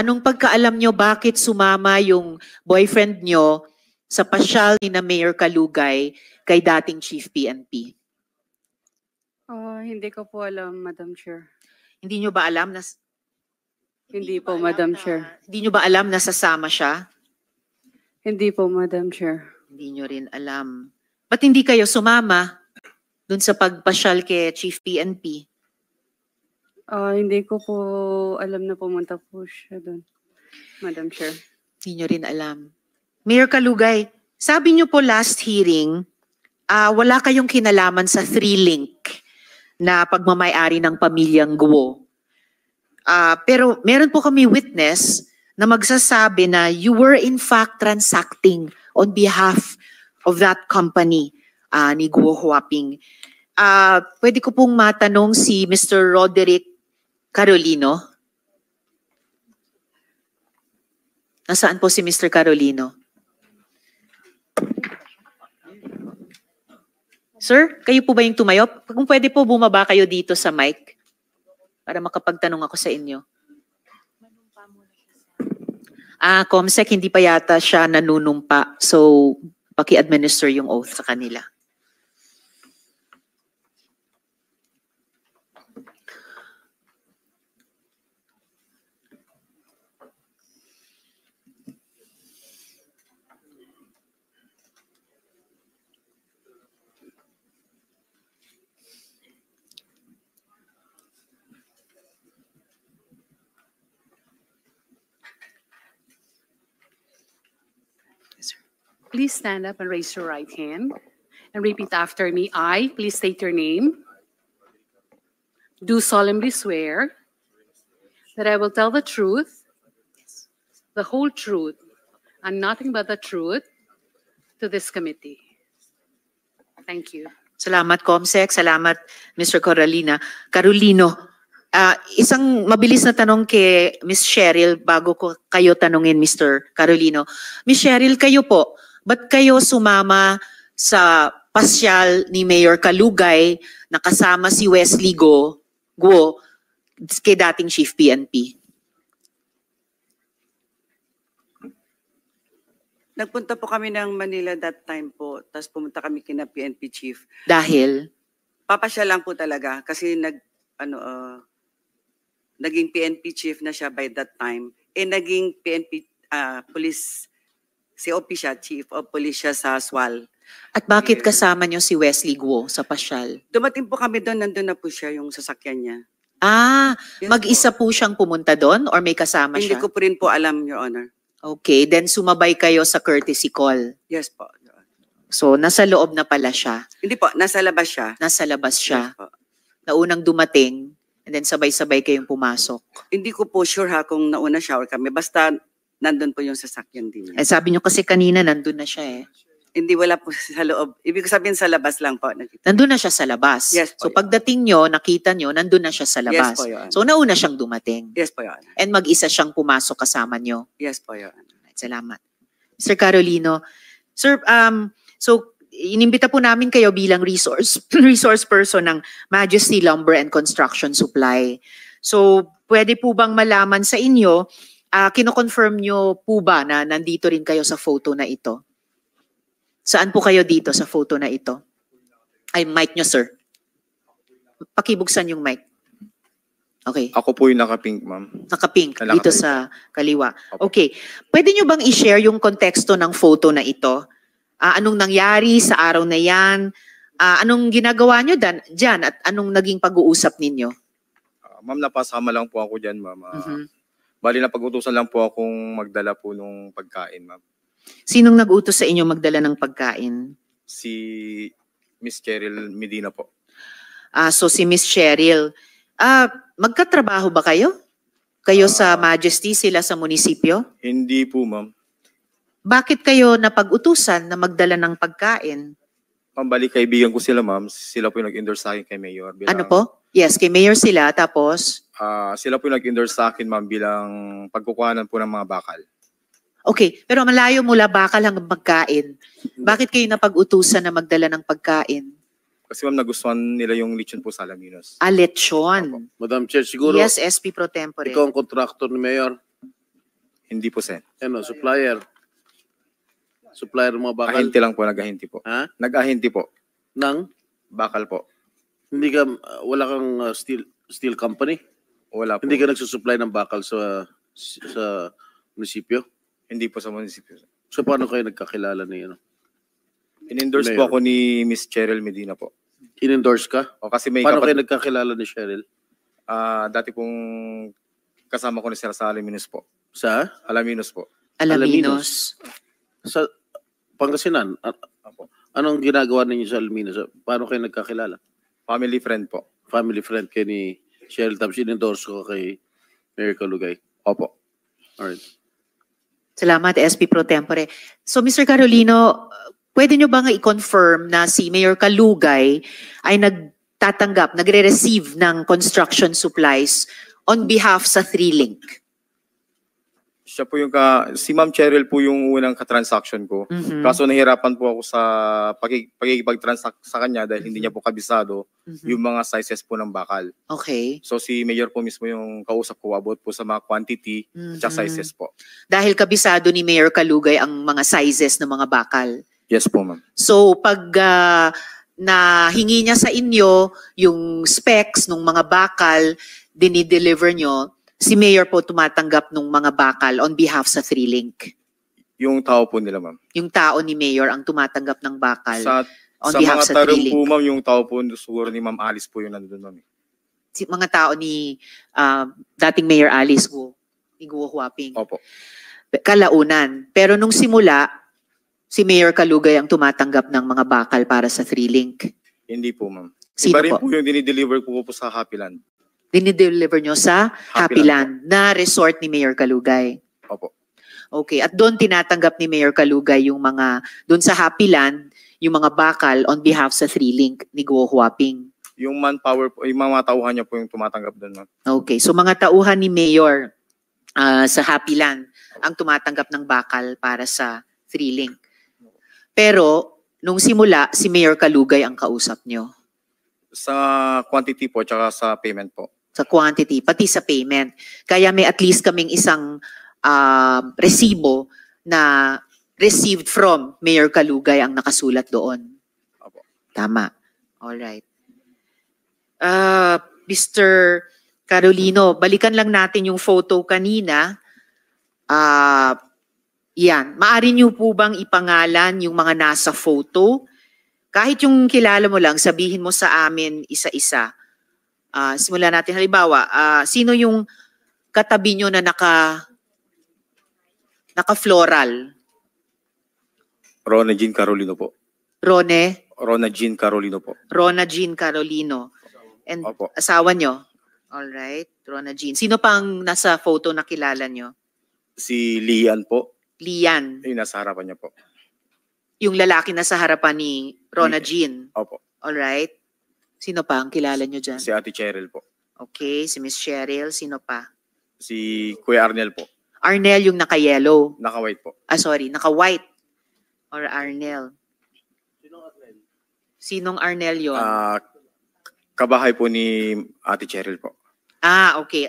anong pagkaalam nyo bakit sumama yung boyfriend nyo sa pasyal ni na Mayor Kalugay kay dating Chief PNP? Hindi ko po alam, Madam Chair. Hindi nyo ba alam na... Hindi po, Madam Chair. Hindi nyo ba alam na sasama siya? Hindi po, Madam Chair. Hindi nyo rin alam. Ba't hindi kayo sumama dun sa pagpasyal kay Chief PNP? Hindi ko po alam na pumunta po siya doon, Madam Chair. Hindi nyo rin alam. Mayor Kalugay, sabi nyo po last hearing, wala kayong kinalaman sa 3-link na pagmamayari ng pamilyang Guo. Pero meron po kami witness na magsasabi na you were in fact transacting on behalf of that company ni Guo Huaping. Pwede ko pong matanong si Mr. Roderick Carolino. Nasaan po si Mr. Carolino? Sir, kayo po ba yung tumayo? Kung pwede po bumaba kayo dito sa mic para makapagtanong ako sa inyo. Comsec, hindi pa yata siya nanunumpa. So, paki-administer yung oath sa kanila. Please stand up and raise your right hand and repeat after me. I, please state your name, do solemnly swear that I will tell the truth, the whole truth, and nothing but the truth to this committee. Thank you. Salamat, Comsec. Salamat, Mr. Carolino. Isang mabilis na tanong kay Ms. Cheryl bago ko kayo tanungin, Mr. Carolino. Ms. Cheryl, kayo po, ba't kayo sumama sa pasyal ni Mayor Kalugay na kasama si Wesley Guo kay dating Chief PNP? Nagpunta po kami ng Manila that time po, tapos pumunta kami kina PNP Chief. Dahil? Papasya lang po talaga kasi naging PNP Chief na siya by that time. Naging PNP Police COP siya, Chief of Police siya sa SWAL. At bakit kasama niyo si Wesley Guo sa pasyal? Dumating po kami doon, nandun na po siya yung sasakyan niya. Yes, mag-isa po siyang pumunta doon or may kasama Hindi siya? ko po rin po alam, Your Honor. Okay, then sumabay kayo sa courtesy call. Yes po. So, nasa loob na pala siya. Hindi po, nasa labas siya. Nasa labas siya. Yes po. Naunang dumating, and then sabay-sabay kayong pumasok. Hindi ko po sure kung nauna siya or kami. Basta nandun po yung sasakyan din niya. Sabi niyo kasi kanina nandun na siya eh. Hindi, wala po sa loob. Ibig ko sabihin sa labas lang po. Nandun na siya sa labas. Yes po, so pagdating nyo, nakita nyo, nandun na siya sa labas. Yes po, Your Honor. So nauna siyang dumating. Yes po, Your Honor. And mag-isa siyang pumasok kasama nyo. Yes po, Your Honor. Salamat. Mr. Carolino, sir, so inimbita po namin kayo bilang resource person ng Majesty Lumber and Construction Supply. So pwede po bang malaman sa inyo, kino-confirm nyo po ba na nandito rin kayo sa photo na ito? Saan po kayo dito sa photo na ito? Ay, mic nyo, sir. Pakibuksan yung mic. Okay. Ako po yung naka-pink, ma'am. Naka-pink, Naka-pink. dito sa kaliwa. Okay. Pwede nyo bang i-share yung konteksto ng photo na ito? Anong nangyari sa araw na yan? Anong ginagawa nyo dyan? At anong naging pag-uusap ninyo? Ma'am, napasama lang po ako dyan, ma'am. Bali na pag-utusan lang po akong magdala po nung pagkain, ma'am. Sinong nag-utos sa inyo magdala ng pagkain? Si Miss Cheryl Medina po. So si Miss Cheryl. Magkatrabaho ba kayo? Kayo sa Majesty, sila sa munisipyo? Hindi po, ma'am. Bakit kayo napag-utusan na magdala ng pagkain? Ma'am, bali kaibigan ko sila, ma'am. Sila po yung nag-endorse sa akin kay Mayor. Ano po? Yes, kay Mayor sila, tapos? Sila po yung nag-endorse sa akin, ma'am, bilang pagkukuhanan po ng mga bakal. Okay, pero malayo mula bakal hanggang pagkain. Bakit kayo napag-utusan na magdala ng pagkain? Kasi ma'am, nagustuhan nila yung lechon po sa Alaminos. Lechon. Madam Chair, siguro Yes, SP Pro Tempore. ikaw ang contractor ni Mayor. Hindi po, Sen. Ano, supplier? Supplier ng mga bakal? Ahinti lang po, nag-ahinti po. Ha? Nag-ahinti po. Nang? Bakal po. Hindi ka, wala kang steel company? Wala po. Hindi ka nagsusupply ng bakal sa munisipyo? Hindi po sa munisipyo. So paano kayo nagkakilala ni ano? In-endorse Mayor. po ako ni Miss Cheryl Medina po. In-endorse ka? O kasi may Paano kayo kapatid, nagkakilala ni Cheryl? dati pong kasama ko ni Sir sa Alaminos po. Sa? Alaminos po. Alaminos. Sa Pangasinan? Opo. Anong ginagawa ninyo sa Alaminos? Paano kayo nagkakilala? Family friend po. Family friend kayo ni Cheryl tapos in-endorse ko kay Mayor Kalugay. Opo. Alright. Salamat, SP Pro Tempore. So, Mr. Carolino, pwede nyo ba nga i-confirm na si Mayor Kalugay ay nagtatanggap, nagre-receive ng construction supplies on behalf sa 3Link? Siya po yung si Ma'am Cheryl po yung unang katransaction ko. Mhm. Kaso nahirapan po ako sa pagkikipag-transact sa kanya dahil hindi niya po kabisado yung mga sizes po ng bakal. Okay. So si Mayor po mismo yung kausap ko about po sa mga quantity at Mhm. sizes po. Dahil kabisado ni Mayor Kalugay ang mga sizes ng mga bakal. Yes po, ma'am. So, pag nahingi niya sa inyo yung specs ng mga bakal, dinideliver nyo, si Mayor po tumatanggap ng mga bakal on behalf sa 3Link. Yung tao po nila, ma'am. Yung tao ni Mayor ang tumatanggap ng bakal Sa on sa behalf mga sa tarong 3Link. po, ma'am, yung tao po siguro ni Ma'am Alice po yung nandun, ma'am. Mga tao ni dating Mayor Alice Guo, ni Guo Huaping. Opo. Kalaunan. Pero nung simula, si Mayor Kalugay ang tumatanggap ng mga bakal para sa 3Link. Hindi po, ma'am. Sino Iba rin po? po yung dinideliver ko po sa Happyland. Dinideliver nyo sa Happy Happyland na resort ni Mayor Kalugay. Opo. Okay, at doon tinatanggap ni Mayor Kalugay yung mga, doon sa Happyland, yung mga bakal on behalf sa 3Link ni Guo Huaping. Yung manpower po, yung mga tauhan niya po yung tumatanggap doon, ma'am. Okay, so mga tauhan ni Mayor sa Happyland ang tumatanggap ng bakal para sa 3Link. Pero, nung simula, si Mayor Kalugay ang kausap nyo. Sa quantity po, tsaka sa payment po. Sa quantity, pati sa payment. Kaya may at least kaming isang resibo na received from Mayor Kalugay ang nakasulat doon. Opo. Tama. Alright. Mr. Carolino, balikan lang natin yung photo kanina. Yan. Maari niyo po bang ipangalan yung mga nasa photo? Kahit yung kilala mo lang, sabihin mo sa amin isa-isa. Simulan natin. Halimbawa, sino yung katabi nyo na naka-floral? Rona Jean Carolino po. Rona Jean Carolino po. Jean Carolino. And Opo. asawa nyo? Alright, Rona Jean. Sino pang nasa photo na kilala nyo? Si Lian po. Lian, Yung nasa harapan niya po. yung lalaki na sa harapan ni Rona Jean. Opo. Alright. Sino pa ang kilala nyo dyan? Si Ate Cheryl po. Okay, si Miss Cheryl. Sino pa? Si Kuya Arnel po. Arnel yung naka-yellow. Naka-white po. Sorry, naka-white. Or Arnel. Sinong Arnel yun? Kabahay po ni Ate Cheryl po. Okay.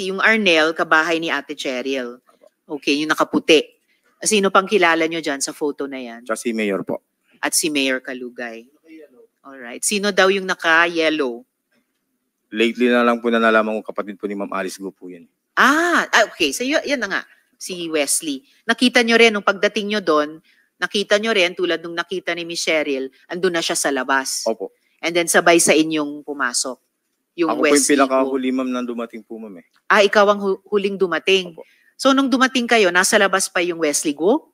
Yung Arnel, kabahay ni Ate Cheryl. Okay, yung nakaputi. Sino pang kilala nyo dyan sa photo na yan? Tsaka si Mayor po. At si Mayor Kalugay. Alright. Sino daw yung naka-yellow? Lately na lang po na nalaman ko kapatid po ni Ma'am Alice Go po yan. Okay. So yan na nga. Si Wesley. Nakita nyo rin, nung pagdating nyo doon, nakita nyo rin, tulad nung nakita ni Miss Cheryl, andun na siya sa labas. Opo. And then sabay sa inyong pumasok. Yung Ako po yung Wesley. pinakahuli, ma'am, na dumating po, ma'am eh. Ikaw ang huling dumating. Opo. So nung dumating kayo, nasa labas pa yung Wesley Guo?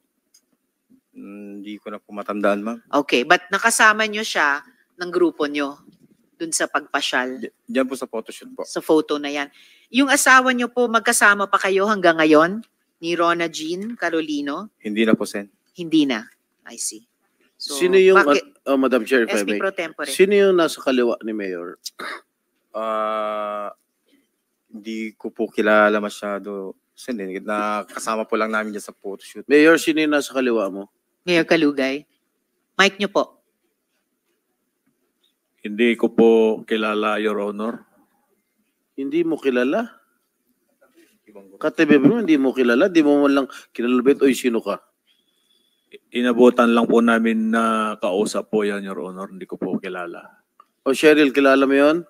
Hindi ko na po matandaan, ma'am. Okay, but nakasama nyo siya ng grupo nyo dun sa pagpasyal, Diyan po sa photoshoot po. sa photo na yan. Yung asawa nyo po, magkasama pa kayo hanggang ngayon? Ni Rona Jean Carolino? Hindi na po, Sen. Hindi na. I see. So, Sino yung, bakit? Madam Chair, if I SP may. Pro Tempore. Sino yung nasa kaliwa ni Mayor? Hindi ko po kilala masyado. Sen, nakasama po lang namin dyan sa photoshoot. Mayor, sino yung nasa kaliwa mo? Mayor Kalugay. Mic nyo po. Hindi ko po kilala, Your Honor. Hindi mo kilala? Katabi mo, hindi mo kilala, hindi mo man lang kinalabit, oy, sino ka? Inabutan lang po namin na kausap po yan, Your Honor. Hindi ko po kilala. O Cheryl, kilala mo yun?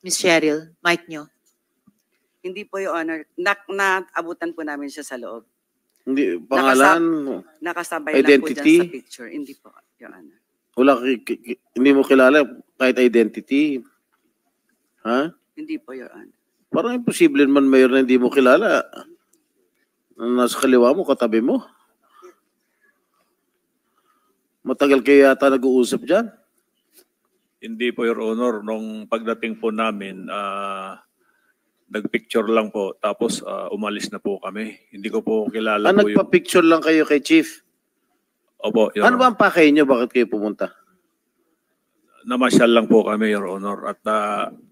Miss Cheryl, mic nyo. Hindi po, Your Honor. Naabutan po namin siya sa loob. Hindi, pangalan? Nakasabay lang po Identity? dyan sa picture. Hindi po, Your Honor. Wala, hindi mo kilala kahit identity. Ha? Hindi po, Your Honor. Parang imposible man mayor na hindi mo kilala. Nasa kaliwa mo, katabi mo. Matagal kayo yata nag-uusap dyan. Hindi po, Your Honor. Nung pagdating po namin, nagpicture lang po. Tapos umalis na po kami. Hindi ko po kilala po yung... Nagpa-picture lang kayo kay Chief? Opo, Your Ano ba Honor. ang pakay nyo? Bakit kayo pumunta? Namasyal lang po kami, Your Honor. At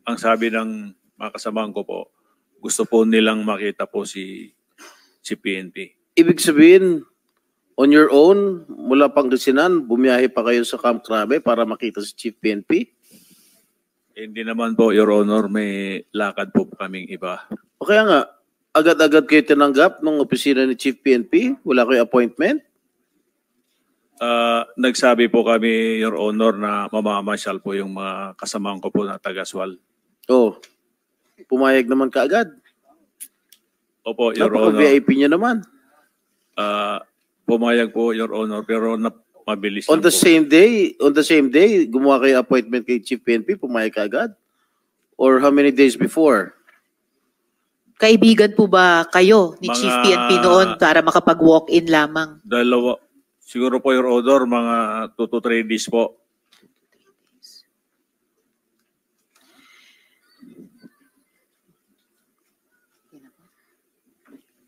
ang sabi ng mga kasamahan ko po, gusto po nilang makita po si PNP. Ibig sabihin, on your own, mula Pangasinan, bumiyahe pa kayo sa Camp Crame para makita si Chief PNP? Hindi naman po, Your Honor, may lakad po kaming iba. O kaya nga, agad-agad kayo tinanggap ng opisina ni Chief PNP? Wala kayo appointment? Nagsabi po kami, Your Honor, na mamamasyal po yung mga kasamahan ko po na taga-Swal. Oh, pumayag naman kaagad. Opo, Your Honor. Napaka-VIP niya naman. Pumayag po, Your Honor, pero mabilis On lang the po. same day, gumawa kayo appointment kay Chief PNP, pumayag kaagad? Or how many days before? Kaibigan po ba kayo ni Chief Mga- PNP noon para makapag-walk-in lamang? Siguro po, Your Honor, mga 2 to 3 days po.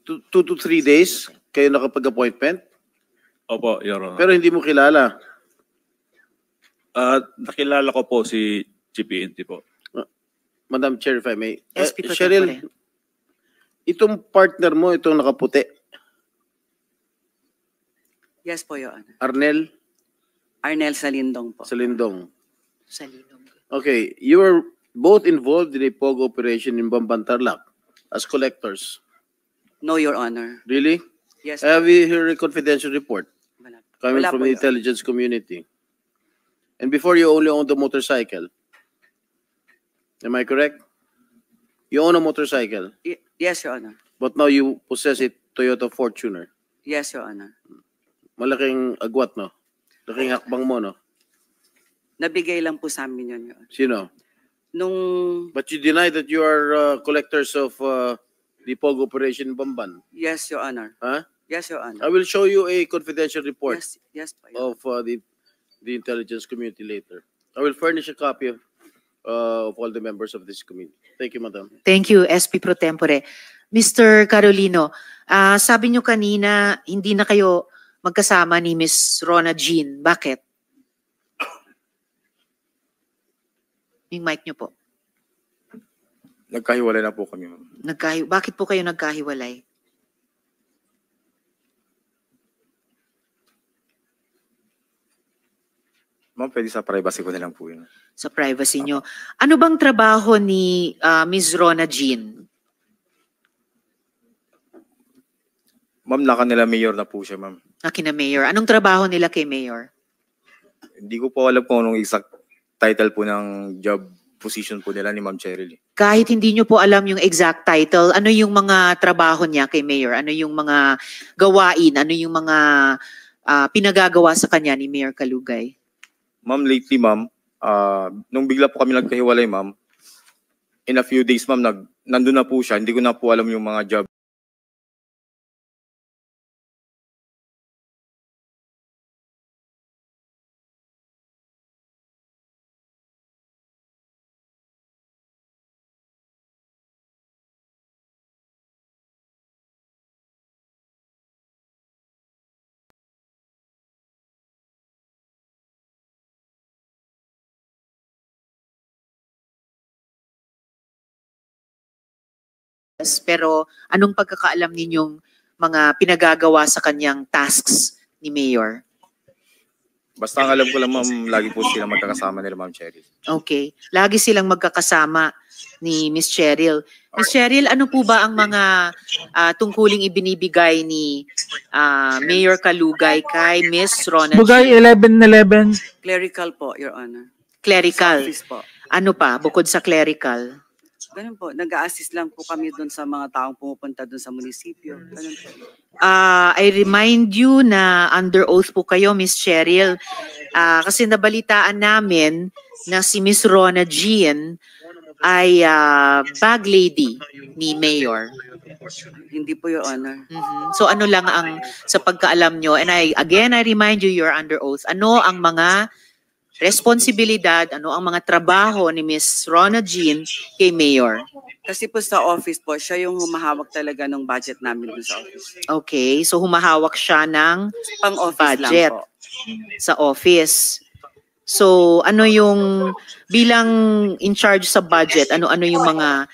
Two to 3 days kayo nakapag-appointment? Opo, Your Honor. Pero hindi mo kilala. Nakilala ko po si PNP po. Madam Chair, if I may. SP Pro Cheryl, Tempore. itong partner mo, itong nakaputi, Yes po, Your Honor. Arnel Arnel Salindong po. Salindong. Sa linom. Okay, you were both involved in a POG operation in Bambantarlac as collectors. No, Your Honor. Really? Yes. Have you heard a confidential report Wala. coming Wala from po, the Your Honor. intelligence community? And before you only owned the motorcycle. Am I correct? You own a motorcycle, Yes, Your Honor. but now you possess a Toyota Fortuner. Yes, Your Honor. Malaking agwat, no? Malaking hakbang mo, no? Nabigay lang po sa amin yun, Your Honor. Sino? Nung, But you deny that you are collectors of the POG operation in Bamban. yes, Your Honor. Huh? Yes, Your I Honor. will show you a confidential report Yes po, Your Honor. of the intelligence community later. I will furnish a copy of all the members of this committee. Thank you, Madam. Thank you, SP Pro Tempore. Mr. Carolino, sabi nyo kanina, hindi na kayo magkasama ni Miss Rona Jean. Bakit? Yung mic nyo po. Nagkahiwalay na po kami, ma'am. Bakit po kayo nagkahiwalay? Ma'am, pwede sa privacy ko na lang po yun. Sa privacy nyo. Ano bang trabaho ni Miss Rona Jean? Ma'am, naka nila mayor na po siya, ma'am. Kina Mayor. Anong trabaho nila kay Mayor? Hindi ko po alam kung anong exact title po ng job position po nila ni Ma'am Cheryl. Kahit hindi nyo po alam yung exact title, ano yung mga trabaho niya kay Mayor? Ano yung mga gawain? Ano yung mga pinagagawa sa kanya ni Mayor Kalugay? Ma'am, lately, ma'am, nung bigla po kami nagkahiwalay, ma'am, in a few days, ma'am, nandun na po siya. Hindi ko na po alam yung mga job. Pero anong pagkakaalam ninyong mga pinagagawa sa kanyang tasks ni Mayor? Basta ang alam ko lang, ma'am, lagi po sila magkakasama nila, Ma'am Cheryl. Okay. Lagi silang magkakasama ni Miss Cheryl. Miss Cheryl, ano po ba ang mga tungkuling ibinibigay ni Mayor Kalugay kay Miss Rona Bugay G? 1111. Clerical po, Your Honor. Clerical. Office po. Ano pa, bukod sa clerical? Ganun po, nag-a-assist lang po kami doon sa mga taong pumupunta doon sa munisipyo. Ganun po. I remind you na under oath po kayo, Miss Cheryl. Kasi nabalitaan namin na si Miss Rona Jean ay bag lady ni Mayor. Hindi po, Your Honor. So ano lang ang sa pagkaalam nyo, and I remind you, you're under oath. Ano ang mga responsibilidad, ano ang mga trabaho ni Miss Rona Jean kay Mayor? Kasi po sa office po, siya yung humahawak talaga ng budget namin doon sa office. Okay, so humahawak siya ng Pang-office budget lang po. sa office. So ano yung bilang in charge sa budget, ano-ano yung mga